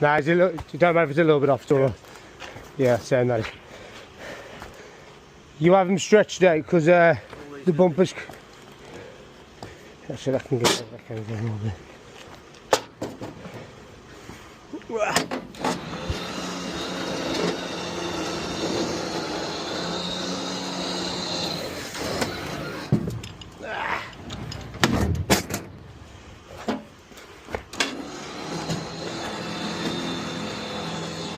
Nah, it's a little, you don't know if it's a little bit off, so yeah, saying that. You have them stretched out because the bumpers. Actually, I can get it. I can get a little bit.